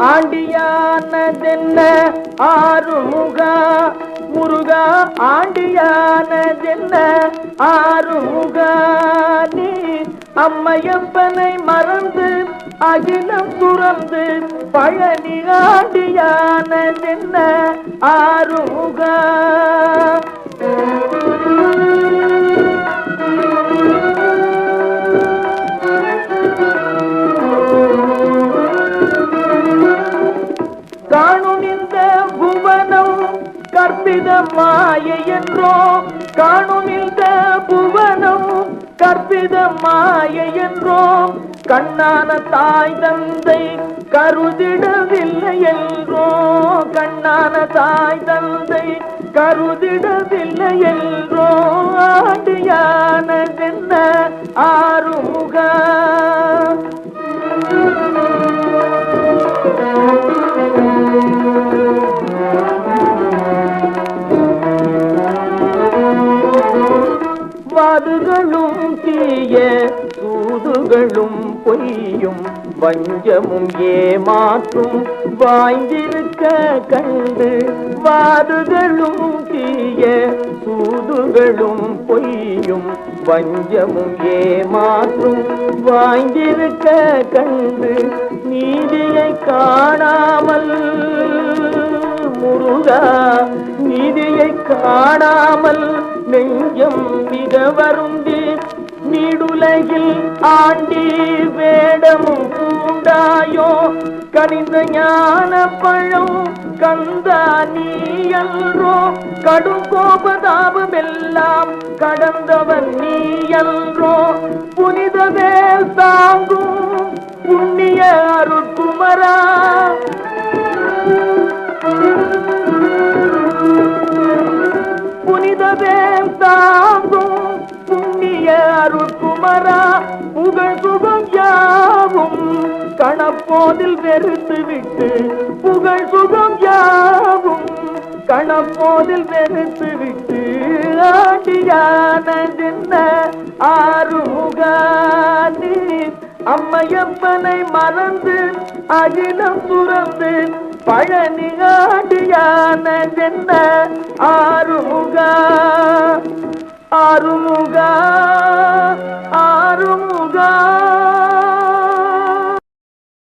ஆண்டியானதென்ன ஆறுமுகா முருகா, ஆண்டியானதென்ன ஆறுமுகா, நீ அம்மையப்பனை மறந்து அகிலம் துறந்து பழனி ஆண்டியானதென்ன ஆறுமுகா. காணும் இந்த புவனம் கற்பித மாயை என்றோ, காணும் இந்த புவனம் கற்பித மாயை என்றோ, கண்ணான தாய் தந்தை கருதிடவில்லை என்றோ, கண்ணான தாய் தந்தை கருதிடவில்லை என்றோ, ஆண்டியானதென்ன ஆறுமுகா. வாதுகளும் தீய சூதுகளும் பொய்யும் வஞ்சமும் ஏமாற்றும் வாய்ந்திருக்க கண்டு, வாதுகளும் தீய சூதுகளும் பொய்யும் வஞ்சமும் ஏமாற்றும் வாய்ந்திருக்க கண்டு, நீதியை காணாமல் முருகா, நீதியை காணாமல் நெஞ்சம் மிக வருந்தி, நீடுலகில் ஆண்டி வேடமும் பூண்டாயோ, கனிந்த ஞான பழம் கந்தா நீ அன்றோ, கடும் கோபதாபம் எல்லாம் கடந்தவன் நீ அன்றோ, புனித வேல் தாங்கும் புண்ணிய அருட்குமரா. புனித வேல் தாங்கும் புண்ணிய அருட்குமரா, புகழ் சுகம் யாவும் கணப்போதில் வெறுத்து விட்டு, புகழ் சுகம் யாவும் கணப்போதில் வெறுத்து விட்டு, ஆண்டியானதென்ன ஆறுமுகா, நீ அம்மையப்பனை மறந்து அகிலம் துறந்து பழனி ஆண்டியானதென்ன ஆறுமுகா. ஆறுமுகா, ஆறுமுகா.